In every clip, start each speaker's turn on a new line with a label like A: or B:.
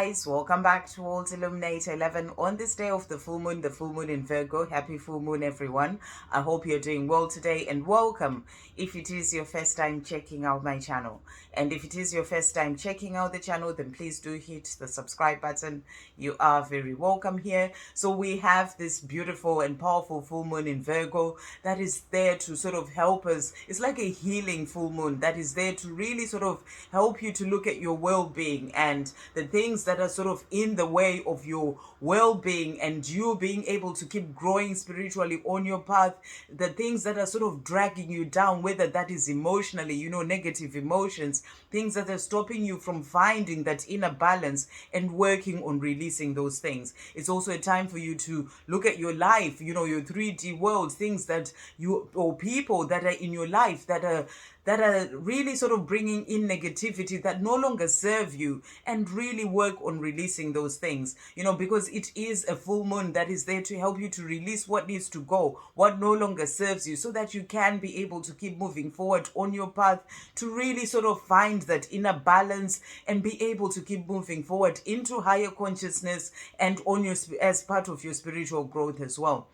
A: Guys, welcome back to World Illuminator 11 on this day of the full moon in Virgo. Happy full moon, everyone. I hope you're doing well today, and welcome if it is your first time checking out my channel. And if it is your first time checking out the channel, then please do hit the subscribe button. You are very welcome here. So we have this beautiful and powerful full moon in Virgo that is there to sort of help us. It's like a healing full moon that is there to really sort of help you to look at your well-being and the things that are sort of in the way of your well-being and you being able to keep growing spiritually on your path, the things that are sort of dragging you down, whether that is emotionally, negative emotions, things that are stopping you from finding that inner balance and working on releasing those things. It's also a time for you to look at your life, your 3D world, things that you or people that are in your life that are really sort of bringing in negativity that no longer serve you, and really work on releasing those things, because it is a full moon that is there to help you to release what needs to go, what no longer serves you, so that you can be able to keep moving forward on your path to really sort of find that inner balance and be able to keep moving forward into higher consciousness and on your as part of your spiritual growth as well.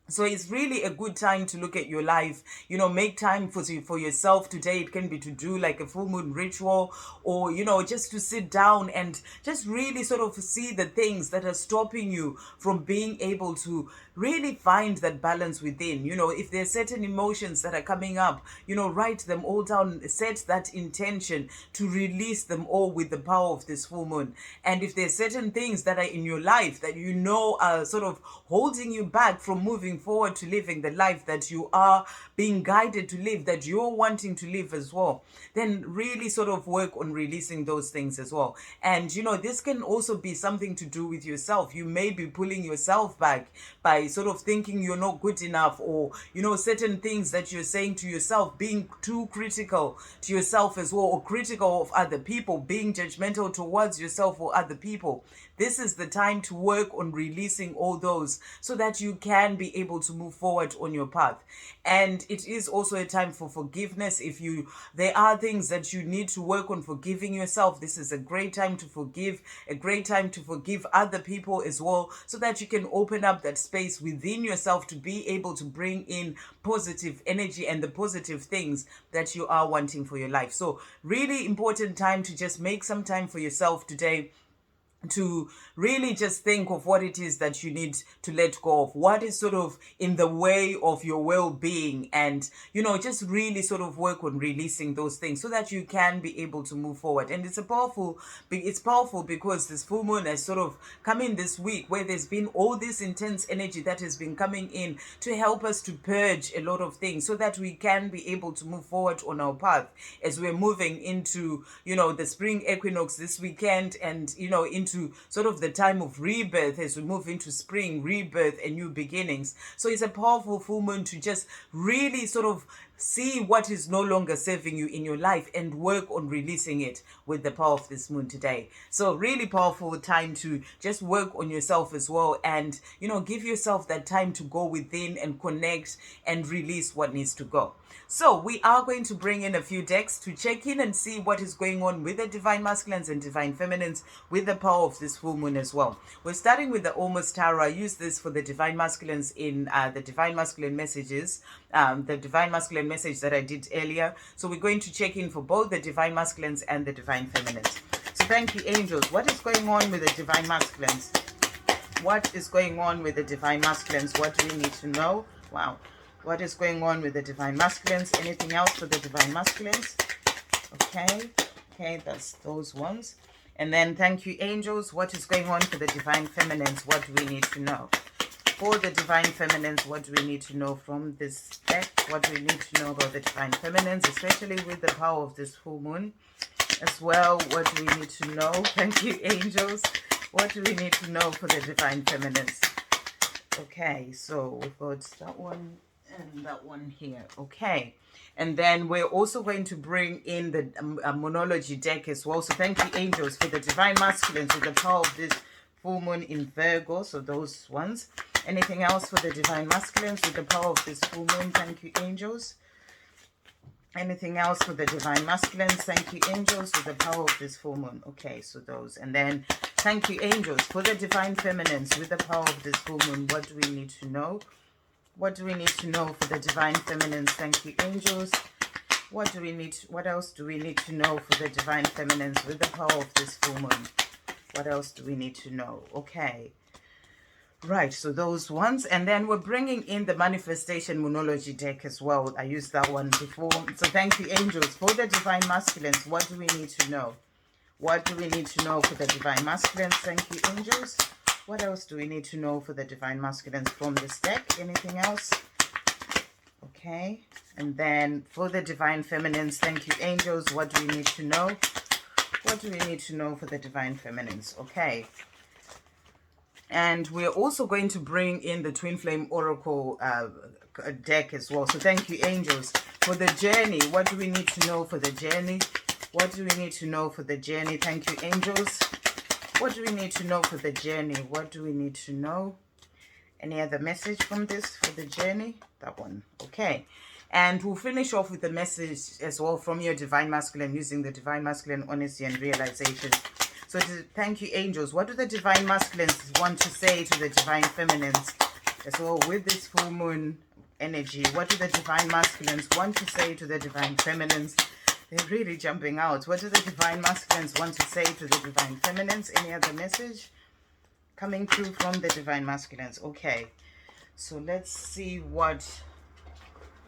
A: So it's really a good time to look at your life, make time for yourself today. It can be to do like a full moon ritual, or, just to sit down and just really sort of see the things that are stopping you from being able to really find that balance within. If there's certain emotions that are coming up, write them all down, set that intention to release them all with the power of this full moon. And if there's certain things that are in your life that are sort of holding you back from moving forward to living the life that you are being guided to live, that you're wanting to live as well, then really sort of work on releasing those things as well. And this can also be something to do with yourself. You may be pulling yourself back by sort of thinking you're not good enough, or certain things that you're saying to yourself, being too critical to yourself as well, or critical of other people, being judgmental towards yourself or other people. This is the time to work on releasing all those so that you can be able to move forward on your path. And it is also a time for forgiveness. If there are things that you need to work on forgiving yourself, this is a great time to forgive, a great time to forgive other people as well, so that you can open up that space within yourself to be able to bring in positive energy and the positive things that you are wanting for your life. So really important time to just make some time for yourself today, to really just think of what it is that you need to let go of, what is sort of in the way of your well-being, and just really sort of work on releasing those things so that you can be able to move forward. And it's powerful because this full moon has sort of come in this week where there's been all this intense energy that has been coming in to help us to purge a lot of things so that we can be able to move forward on our path as we're moving into the spring equinox this weekend, and into sort of the time of rebirth as we move into spring, rebirth and new beginnings. So it's a powerful full moon to just really sort of see what is no longer serving you in your life and work on releasing it with the power of this moon today. So really powerful time to just work on yourself as well, and give yourself that time to go within and connect and release what needs to go. So we are going to bring in a few decks to check in and see what is going on with the divine masculines and divine feminines with the power of this full moon as well. We're starting with the Almost Tarot. I use this for the divine masculines in the divine masculine messages, the divine masculine message that I did earlier. So we're going to check in for both the divine masculines and the divine feminines. So thank you, angels. What is going on with the divine masculines? What is going on with the divine masculines? What do we need to know? Wow. What is going on with the divine masculines? Anything else for the divine masculines? Okay, that's those ones. And then thank you, angels. What is going on for the divine feminines? What do we need to know? For the divine feminines, what do we need to know from this deck? What do we need to know about the divine feminines, especially with the power of this full moon as well? What do we need to know? Thank you, angels. What do we need to know for the divine feminines? Okay, so we've got that one and that one here. Okay, and then we're also going to bring in the Moonology deck as well. So thank you, angels, for the divine masculines with the power of this full moon in Virgo. So those ones. Anything else for the divine masculines with the power of this full moon? Thank you, angels. Anything else for the divine masculines? Thank you, angels, with the power of this full moon. Okay, so those. And then Thank you, angels, for the divine feminines with the power of this full moon. What do we need to know? What do we need to know for the divine feminines? Thank you, angels. What else do we need to know for the divine feminines with the power of this full moon? What else do we need to know? Okay. Right, so those ones. And then we're bringing in the manifestation Moonology deck as well. I used that one before. So thank you, angels, for the divine masculines. What do we need to know? What do we need to know for the divine masculines? Thank you, angels. What else do we need to know for the divine masculines from this deck? Anything else? Okay. And then for the divine feminines, thank you, angels. What do we need to know? What do we need to know for the divine feminines? Okay. And we're also going to bring in the Twin Flame Oracle deck as well. So thank you, angels, for the journey. What do we need to know for the journey? What do we need to know for the journey? Thank you, angels. What do we need to know for the journey? What do we need to know? Any other message from this for the journey? That one. Okay. And we'll finish off with the message as well from your divine masculine, using the divine masculine honesty and realization. So thank you, angels. What do the divine masculines want to say to the divine feminines as well with this full moon energy? What do the divine masculines want to say to the divine feminines? They're really jumping out. What do the divine masculines want to say to the divine feminines? Any other message coming through from the divine masculines? Okay, so let's see what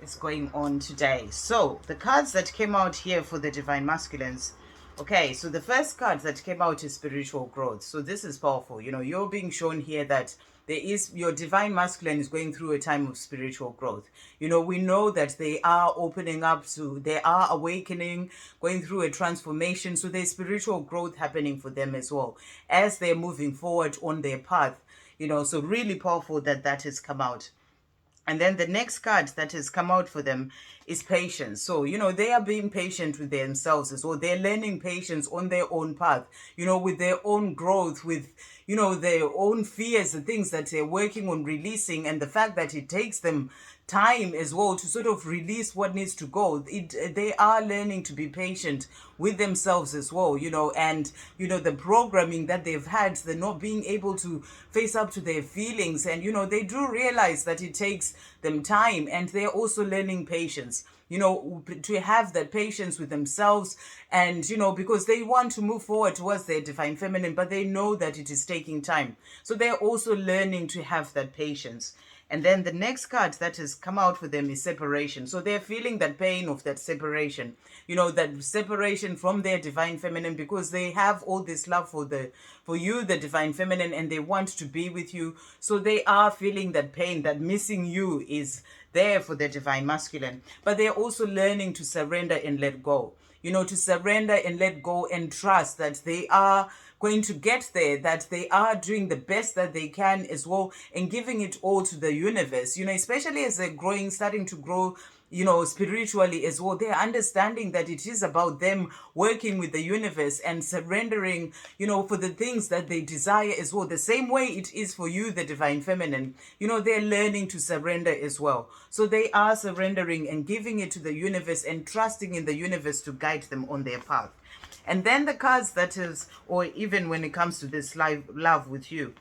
A: is going on today. So the cards that came out here for the divine masculines. Okay, so the first card that came out is spiritual growth. So this is powerful. You know, you're being shown here that there is, your divine masculine is going through a time of spiritual growth. You know, we know that they are opening up to, they are awakening, going through a transformation. So there's spiritual growth happening for them as well as they're moving forward on their path. You know, so really powerful that that has come out. And then the next card that has come out for them is patience. So, you know, they are being patient with themselves as well. They're learning patience on their own path, you know, with their own growth, with, you know, their own fears, the things that they're working on releasing, and the fact that it takes them time as well to sort of release what needs to go. They are learning to be patient with themselves as well, you know, and, you know, the programming that they've had, they're not being able to face up to their feelings. And, you know, they do realize that it takes them time, and they're also learning patience, you know, to have that patience with themselves. And, you know, because they want to move forward towards their divine feminine, but they know that it is taking time. So they're also learning to have that patience. And then the next card that has come out for them is separation. So they're feeling that pain of that separation, you know, that separation from their divine feminine, because they have all this love for you, the divine feminine, and they want to be with you. So they are feeling that pain, that missing you is there for the divine masculine. But they're also learning to surrender and let go, you know, to surrender and let go and trust that they are going to get there, that they are doing the best that they can as well, and giving it all to the universe, you know, especially as they're growing, starting to grow, you know, spiritually as well. They're understanding that it is about them working with the universe and surrendering, you know, for the things that they desire as well. The same way it is for you, the divine feminine, you know, they're learning to surrender as well. So they are surrendering and giving it to the universe and trusting in the universe to guide them on their path. And then the cards that is, or even when it comes to this love with you.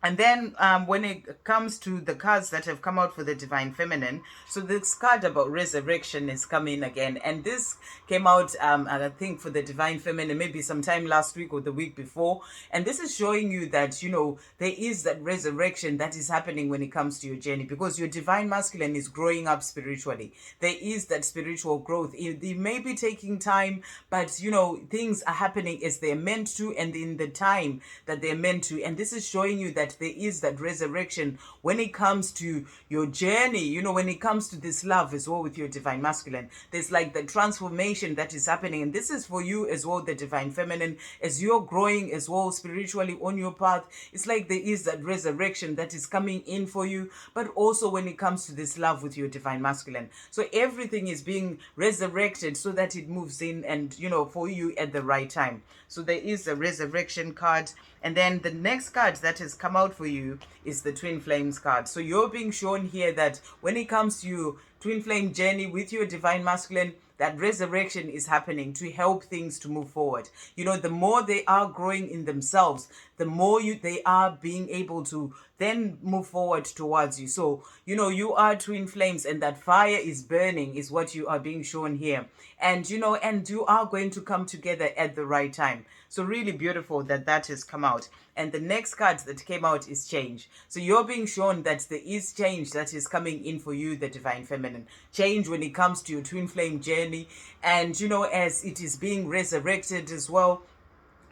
A: And then when it comes to the cards that have come out for the divine feminine, so this card about resurrection is coming again. And this came out, I think, for the divine feminine, maybe sometime last week or the week before. And this is showing you that, you know, there is that resurrection that is happening when it comes to your journey, because your divine masculine is growing up spiritually. There is that spiritual growth. It may be taking time, but, you know, things are happening as they're meant to and in the time that they're meant to. And this is showing you that there is that resurrection when it comes to your journey, you know, when it comes to this love as well with your divine masculine. There's like the transformation that is happening, and this is for you as well, the divine feminine, as you're growing as well spiritually on your path. It's like there is that resurrection that is coming in for you, but also when it comes to this love with your divine masculine. So everything is being resurrected so that it moves in and, you know, for you at the right time. So there is a resurrection card. And then the next card that has come out for you is the Twin Flames card. So you're being shown here that when it comes to your Twin Flame journey with your divine masculine, that resurrection is happening to help things to move forward. The more they are growing in themselves, the more they are being able to then move forward towards you. So, you are twin flames, and that fire is burning is what you are being shown here. And, and you are going to come together at the right time. So really beautiful that has come out. And the next card that came out is change. So you're being shown that there is change that is coming in for you, the divine feminine. Change when it comes to your twin flame journey. And, as it is being resurrected as well,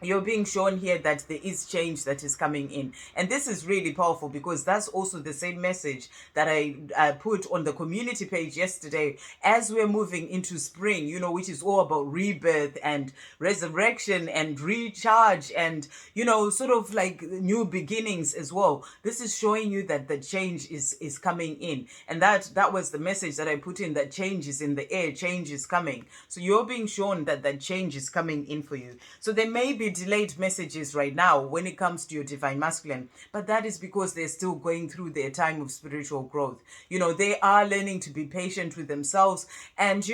A: you're being shown here that there is change that is coming in. And this is really powerful, because that's also the same message that I put on the community page yesterday, as we're moving into spring, which is all about rebirth and resurrection and recharge and, sort of like new beginnings as well. This is showing you that the change is coming in. And that was the message that I put in, that change is in the air, change is coming. So you're being shown that change is coming in for you. So there may be delayed messages right now when it comes to your divine masculine, but that is because they're still going through their time of spiritual growth. They are learning to be patient with themselves, and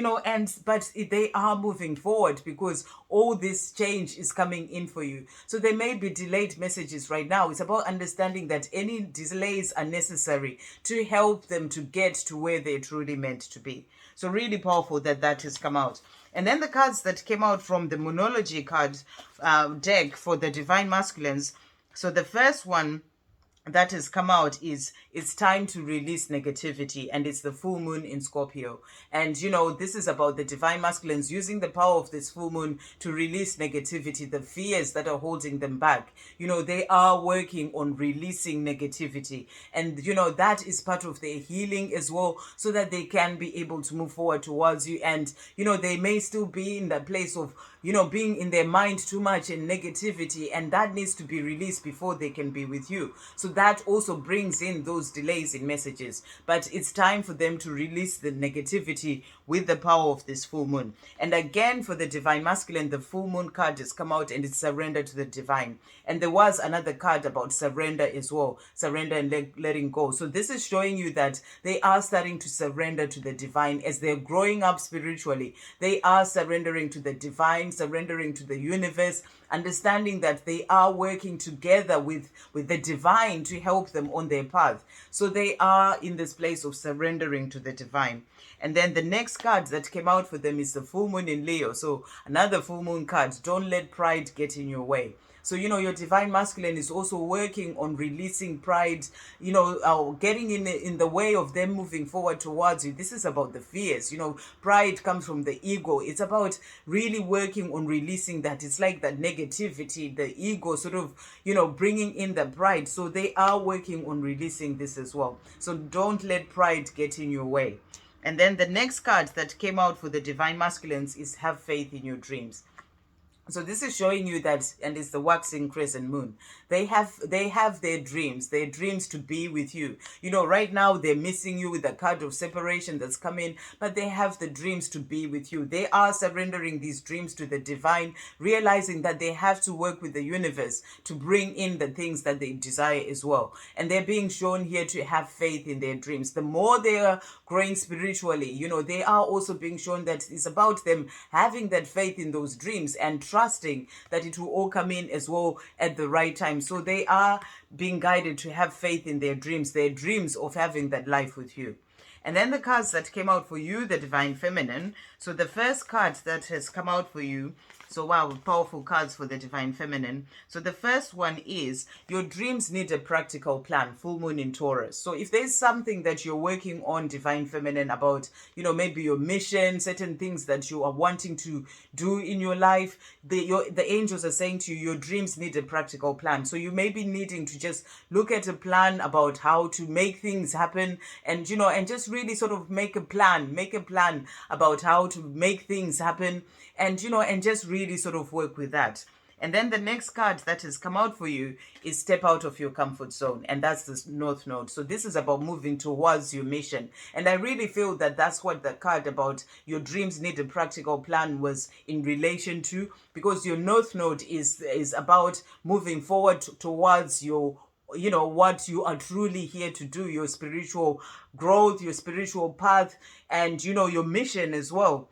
A: but they are moving forward, because all this change is coming in for you. So there may be delayed messages right now. It's about understanding that any delays are necessary to help them to get to where they're truly meant to be. So really powerful that has come out. And then the cards that came out from the Moonology card deck for the divine masculines. So the first one that has come out is it's time to release negativity, and it's the full moon in Scorpio. And this is about the divine masculines using the power of this full moon to release negativity, the fears that are holding them back. They are working on releasing negativity, and that is part of their healing as well, so that they can be able to move forward towards you. And they may still be in that place of being in their mind too much in negativity, and that needs to be released before they can be with you. So that also brings in those delays in messages. But it's time for them to release the negativity with the power of this full moon. And again, for the divine masculine, the full moon card has come out, and it's surrender to the divine. And there was another card about surrender as well, surrender and letting go. So this is showing you that they are starting to surrender to the divine as they're growing up spiritually. They are surrendering to the divine, surrendering to the universe, understanding that they are working together with the divine to help them on their path. So they are in this place of surrendering to the divine. And then the next card that came out for them is the full moon in Leo. So another full moon card, don't let pride get in your way. So, your divine masculine is also working on releasing pride, getting in the way of them moving forward towards you. This is about the fears. Pride comes from the ego. It's about really working on releasing that. It's like that negativity, the ego sort of, bringing in the pride. So they are working on releasing this as well. So don't let pride get in your way. And then the next card that came out for the divine masculines is have faith in your dreams. So this is showing you that, and it's the waxing crescent moon. They have their dreams to be with you. Right now they're missing you with the card of separation that's coming, but they have the dreams to be with you. They are surrendering these dreams to the divine, realizing that they have to work with the universe to bring in the things that they desire as well. And they're being shown here to have faith in their dreams. The more they are growing spiritually, they are also being shown that it's about them having that faith in those dreams and trusting that it will all come in as well at the right time. So they are being guided to have faith in their dreams of having that life with you. And then the cards that came out for you, the divine feminine. So the first card that has come out for you, so wow, powerful cards for the divine feminine. So the first one is your dreams need a practical plan, full moon in Taurus. So if there's something that you're working on, divine feminine, about, maybe your mission, certain things that you are wanting to do in your life, the angels are saying to you, your dreams need a practical plan. So you may be needing to just look at a plan about how to make things happen, and, and just really sort of make a plan about how to make things happen, and, and just really sort of work with that. And then the next card that has come out for you is step out of your comfort zone. And that's the North Node. So this is about moving towards your mission. And I really feel that that's what the card about your dreams need a practical plan was in relation to, because your North Node is about moving forward towards your what you are truly here to do, your spiritual growth, your spiritual path, and, your mission as well.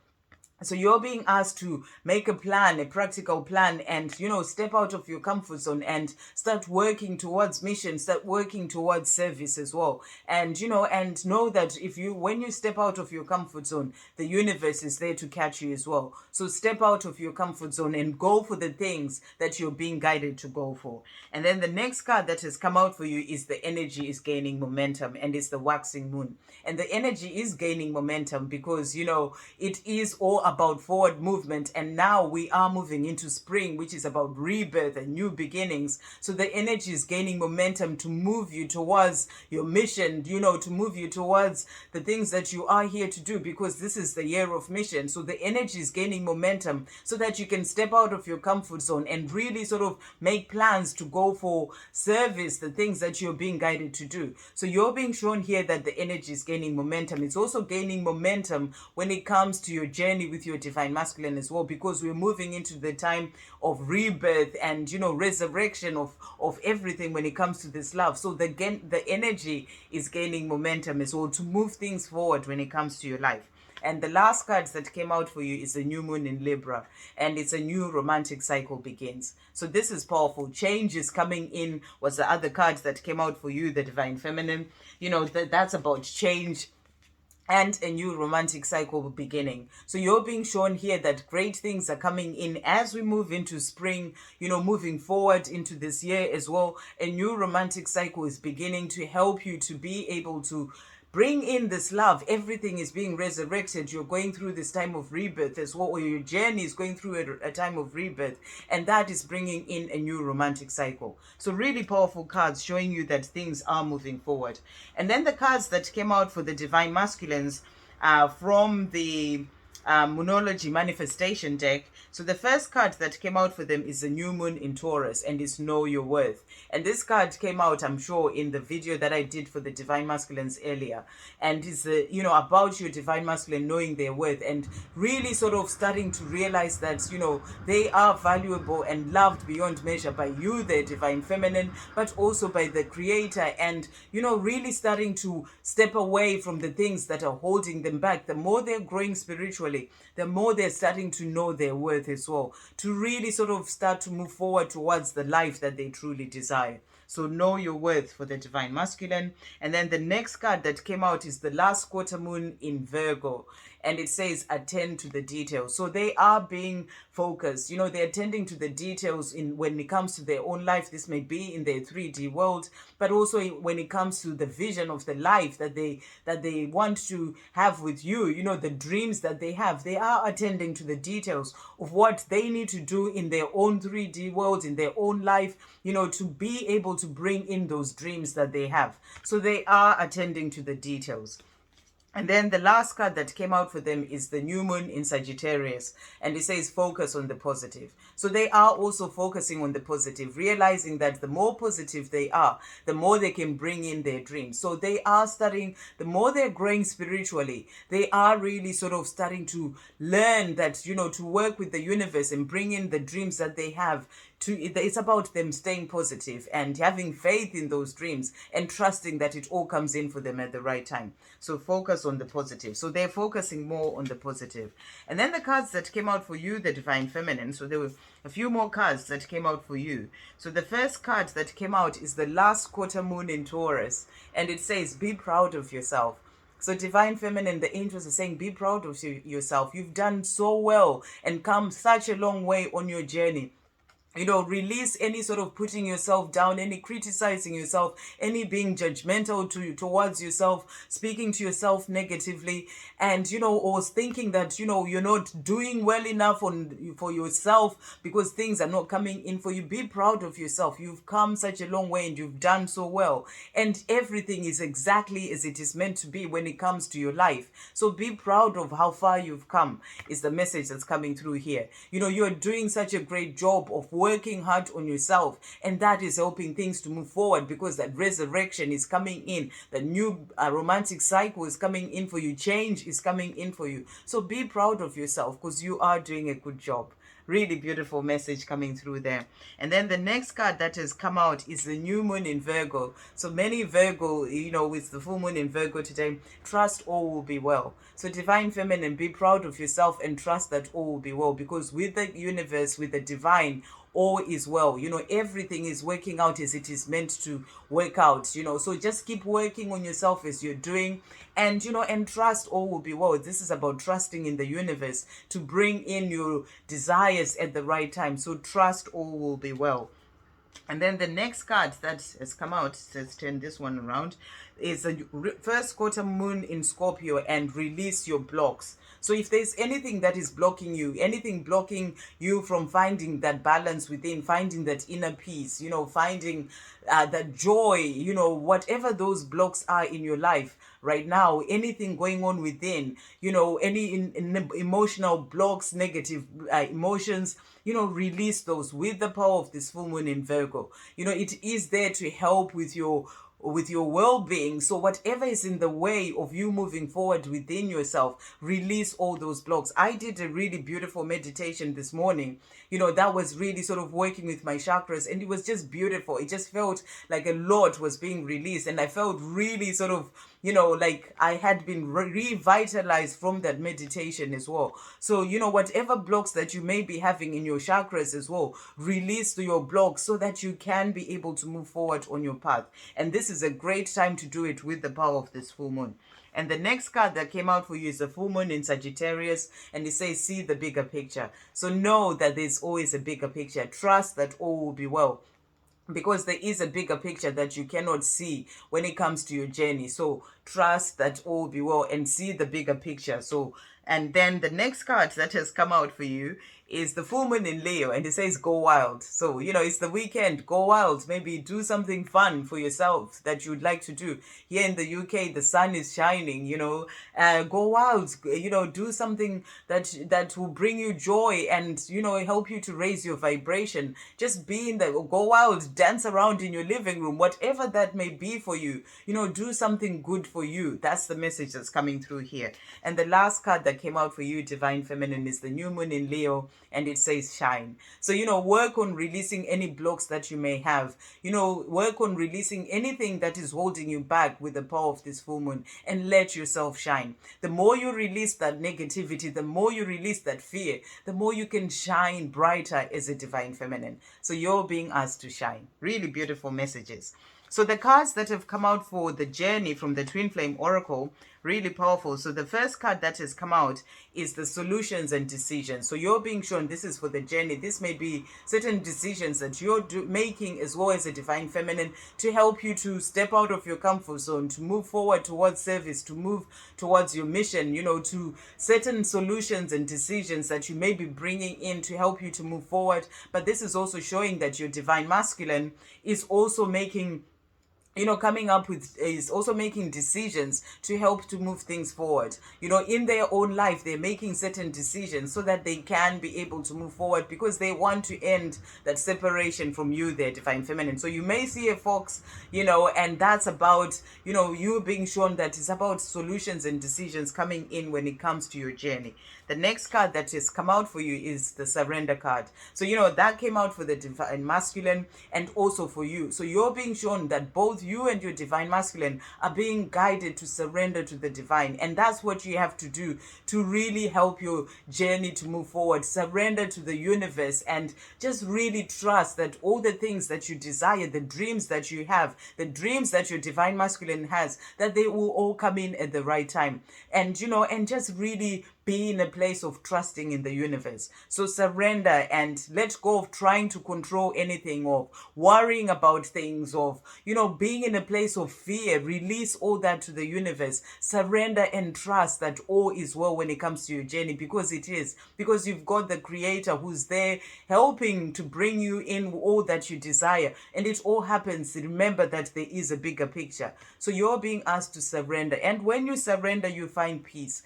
A: So you're being asked to make a plan, a practical plan, and, step out of your comfort zone and start working towards mission, start working towards service as well. And, and know that when you step out of your comfort zone, the universe is there to catch you as well. So step out of your comfort zone and go for the things that you're being guided to go for. And then the next card that has come out for you is the energy is gaining momentum, and it's the waxing moon. And the energy is gaining momentum because, it is all about forward movement. And now we are moving into spring, which is about rebirth and new beginnings. So the energy is gaining momentum to move you towards your mission, to move you towards the things that you are here to do, because this is the year of mission. So the energy is gaining momentum so that you can step out of your comfort zone and really sort of make plans to go for service, the things that you're being guided to do. So you're being shown here that the energy is gaining momentum. It's also gaining momentum when it comes to your journey with your divine masculine as well, because we're moving into the time of rebirth and, resurrection of everything when it comes to this love. So the energy is gaining momentum as well to move things forward when it comes to your life. And the last cards that came out for you is the new moon in Libra, and it's a new romantic cycle begins. So this is powerful. Change is coming in was the other cards that came out for you, the divine feminine. That's about change and a new romantic cycle beginning. So you're being shown here that great things are coming in as we move into spring, moving forward into this year as well. A new romantic cycle is beginning to help you to be able to bring in this love. Everything is being resurrected. You're going through this time of rebirth as well, or your journey is going through a time of rebirth, and that is bringing in a new romantic cycle. So really powerful cards showing you that things are moving forward. And then the cards that came out for the divine masculines from the Moonology manifestation deck. So the first card that came out for them is the new moon in Taurus, and it's Know Your Worth. And this card came out, I'm sure, in the video that I did for the divine masculines earlier, and it's about your divine masculine knowing their worth and really sort of starting to realize that they are valuable and loved beyond measure by you, their divine feminine, but also by the creator, and really starting to step away from the things that are holding them back. The more they're growing spiritually, the more they're starting to know their worth as well, to really sort of start to move forward towards the life that they truly desire. So know your worth for the divine masculine. And then the next card that came out is the last quarter moon in Virgo. And it says attend to the details. So they are being focused. They're attending to the details in when it comes to their own life. This may be in their 3D world, but also when it comes to the vision of the life that they want to have with you, the dreams that they have. They are attending to the details of what they need to do in their own 3D world, in their own life, to be able to bring in those dreams that they have. So they are attending to the details. And then the last card that came out for them is the new moon in Sagittarius. And it says focus on the positive. So they are also focusing on the positive, realizing that the more positive they are, the more they can bring in their dreams. So they are starting, the more they're growing spiritually, they are really sort of starting to learn that, to work with the universe and bring in the dreams that they have. It's about them staying positive and having faith in those dreams and trusting that it all comes in for them at the right time. So focus on the positive. So they're focusing more on the positive. And then the cards that came out for you, the divine feminine. So there were a few more cards that came out for you. So the first card that came out is the last quarter moon in Taurus. And it says, be proud of yourself. So divine feminine, the angels are saying, be proud of yourself. You've done so well and come such a long way on your journey. Release any sort of putting yourself down, any criticizing yourself, any being judgmental towards yourself, speaking to yourself negatively, and, or thinking that, you're not doing well enough for yourself because things are not coming in for you. Be proud of yourself. You've come such a long way and you've done so well. And everything is exactly as it is meant to be when it comes to your life. So be proud of how far you've come is the message that's coming through here. You're doing such a great job of working hard on yourself, and that is helping things to move forward because that resurrection is coming in, the new romantic cycle is coming in for you, change is coming in for you. So be proud of yourself because you are doing a good job. Really beautiful message coming through there. And then the next card that has come out is the new moon in Virgo. So many Virgo, with the full moon in Virgo today, trust all will be well. So divine feminine, be proud of yourself and trust that all will be well, because with the universe, with the divine, all is well. Everything is working out as it is meant to work out. So just keep working on yourself as you're doing, and trust all will be well. This is about trusting in the universe to bring in your desires at the right time. So trust all will be well. And then the next card that has come out, let's turn this one around, is the first quarter moon in Scorpio, and release your blocks. So if there's anything that is blocking you, anything blocking you from finding that balance within, finding that inner peace, finding that joy, whatever those blocks are in your life right now, anything going on within, any emotional blocks, negative emotions, release those with the power of this full moon in Virgo. It is there to help with your well-being. So whatever is in the way of you moving forward within yourself, release all those blocks. I did a really beautiful meditation this morning, that was really sort of working with my chakras, and it was just beautiful. It just felt like a lot was being released, and I felt really sort of, like I had been revitalized from that meditation as well. So, whatever blocks that you may be having in your chakras as well, release to your blocks so that you can be able to move forward on your path. And this is a great time to do it with the power of this full moon. And the next card that came out for you is the full moon in Sagittarius, and it says, see the bigger picture. So know that there's always a bigger picture. Trust that all will be well, because there is a bigger picture that you cannot see when it comes to your journey. So trust that all will be well and see the bigger picture. So, and then the next card that has come out for you is the full moon in Leo, and it says go wild. So, it's the weekend, go wild. Maybe do something fun for yourself that you'd like to do. Here in the UK, the sun is shining, go wild, do something that will bring you joy and, help you to raise your vibration. Just be in the, go wild, dance around in your living room, whatever that may be for you, do something good for you. That's the message that's coming through here. And the last card that came out for you, Divine Feminine, is the new moon in Leo, and it says shine. So, work on releasing any blocks that you may have. Work on releasing anything that is holding you back with the power of this full moon, and let yourself shine. The more you release that negativity, the more you release that fear, the more you can shine brighter as a divine feminine. So you're being asked to shine. Really beautiful messages. So the cards that have come out for the journey from the Twin Flame Oracle, really powerful. So the first card that has come out is the solutions and decisions. So you're being shown this is for the journey. This may be certain decisions that you're making as well as a divine feminine to help you to step out of your comfort zone, to move forward towards service, to move towards your mission, to certain solutions and decisions that you may be bringing in to help you to move forward. But this is also showing that your divine masculine is also making coming up with, is also making decisions to help to move things forward. In their own life, they're making certain decisions so that they can be able to move forward, because they want to end that separation from you, their divine feminine. So you may see a fox, and that's about, you being shown that it's about solutions and decisions coming in when it comes to your journey. The next card that has come out for you is the surrender card. So, that came out for the divine masculine and also for you. So you're being shown that both you and your divine masculine are being guided to surrender to the divine. And that's what you have to do to really help your journey to move forward. Surrender to the universe and just really trust that all the things that you desire, the dreams that you have, the dreams that your divine masculine has, that they will all come in at the right time. And, and just really be in a place of trusting in the universe. So surrender and let go of trying to control anything, of worrying about things, of, being in a place of fear. Release all that to the universe. Surrender and trust that all is well when it comes to your journey, because it is. Because you've got the Creator who's there helping to bring you in all that you desire. And it all happens. Remember that there is a bigger picture. So you're being asked to surrender. And when you surrender, you find peace.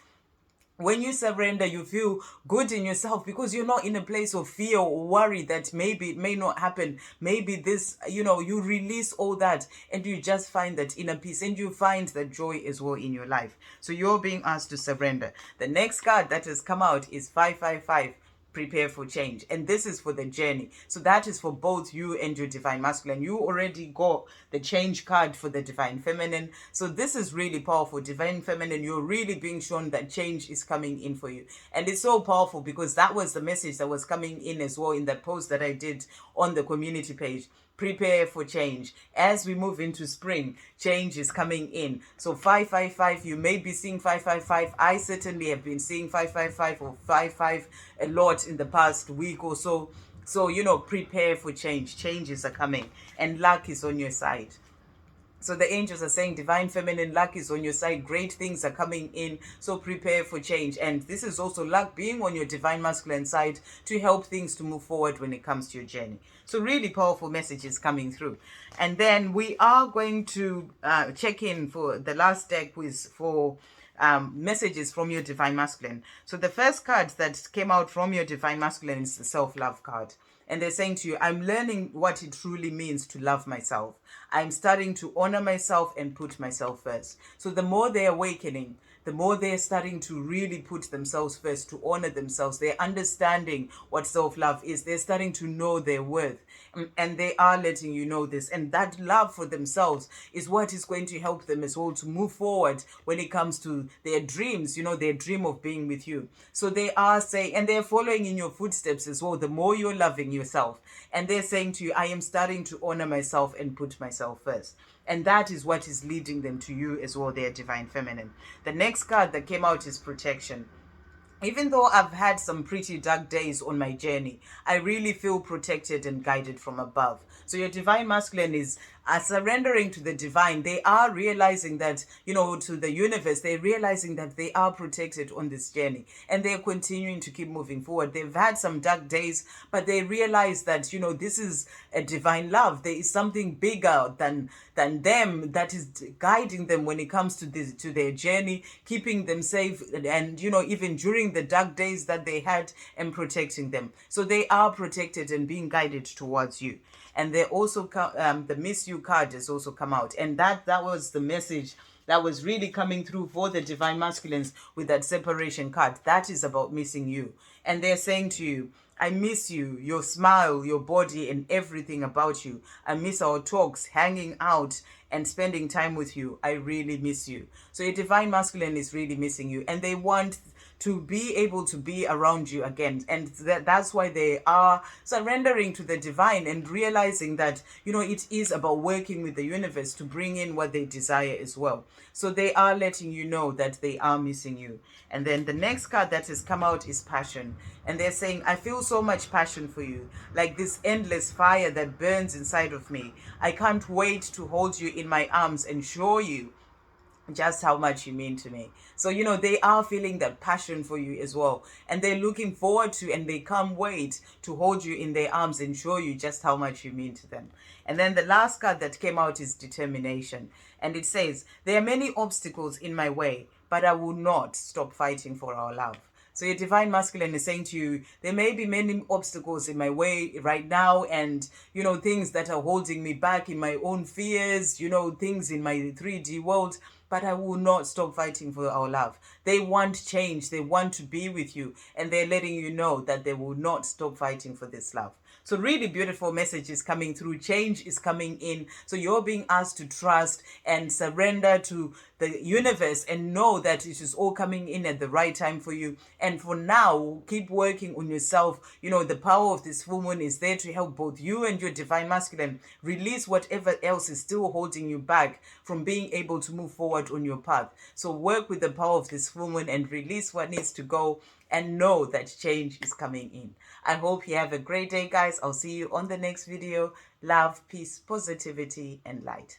A: When you surrender, you feel good in yourself, because you're not in a place of fear or worry that maybe it may not happen. Maybe this, you release all that and you just find that inner peace, and you find that joy as well in your life. So you're being asked to surrender. The next card that has come out is 555. prepare for change. And this is for the journey. So that is for both you and your divine masculine. You already got the change card for the divine feminine. So this is really powerful. Divine feminine, you're really being shown that change is coming in for you. And it's so powerful because that was the message that was coming in as well in that post that I did on the community page. Prepare for change. As we move into spring, change is coming in. So 555, you may be seeing 555. I certainly have been seeing 555 or 55 a lot in the past week or so. So, prepare for change. Changes are coming and luck is on your side. So the angels are saying divine feminine luck is on your side. Great things are coming in. So prepare for change. And this is also luck being on your divine masculine side to help things to move forward when it comes to your journey. So really powerful messages coming through. And then we are going to check in for the last deck for messages from your divine masculine. So the first card that came out from your divine masculine is the self-love card. And they're saying to you, I'm learning what it truly means to love myself. I'm starting to honor myself and put myself first. So the more they're awakening, the more they're starting to really put themselves first, to honor themselves. They're understanding what self-love is. They're starting to know their worth. And they are letting you know this. And that love for themselves is what is going to help them as well to move forward when it comes to their dreams, their dream of being with you. So they are saying, and they're following in your footsteps as well, the more you're loving yourself. And they're saying to you, I am starting to honor myself and put myself first. And that is what is leading them to you as well, their divine feminine. The next card that came out is protection. Even though I've had some pretty dark days on my journey, I really feel protected and guided from above. So your divine masculine is surrendering to the divine. They are realizing that, to the universe, they're realizing that they are protected on this journey and they're continuing to keep moving forward. They've had some dark days, but they realize that, this is a divine love. There is something bigger than them that is guiding them when it comes to their journey, keeping them safe and, even during the dark days that they had, and protecting them. So they are protected and being guided towards you. And they also the miss you card has also come out, and that was the message that was really coming through for the divine masculines with that separation card. That is about missing you. And they're saying to you, I miss you, your smile, your body, and everything about you. I miss our talks, hanging out, and spending time with you. I really miss you. So your divine masculine is really missing you, and they want to be able to be around you again. And that's why they are surrendering to the divine and realizing that, it is about working with the universe to bring in what they desire as well. So they are letting you know that they are missing you. And then the next card that has come out is passion. And they're saying, I feel so much passion for you, like this endless fire that burns inside of me. I can't wait to hold you in my arms and show you just how much you mean to me. So, they are feeling that passion for you as well. And they're looking forward to, and they can't wait to hold you in their arms and show you just how much you mean to them. And then the last card that came out is determination. And it says, there are many obstacles in my way, but I will not stop fighting for our love. So your divine masculine is saying to you, there may be many obstacles in my way right now, and, things that are holding me back in my own fears, things in my 3D world, but I will not stop fighting for our love. They want change. They want to be with you, and they're letting you know that they will not stop fighting for this love. So really beautiful messages coming through. Change is coming in. So you're being asked to trust and surrender to the universe and know that it is all coming in at the right time for you. And for now, keep working on yourself. The power of this full moon is there to help both you and your divine masculine release whatever else is still holding you back from being able to move forward on your path. So work with the power of this full moon and release what needs to go, and know that change is coming in. I hope you have a great day, guys. I'll see you on the next video. Love, peace, positivity, and light.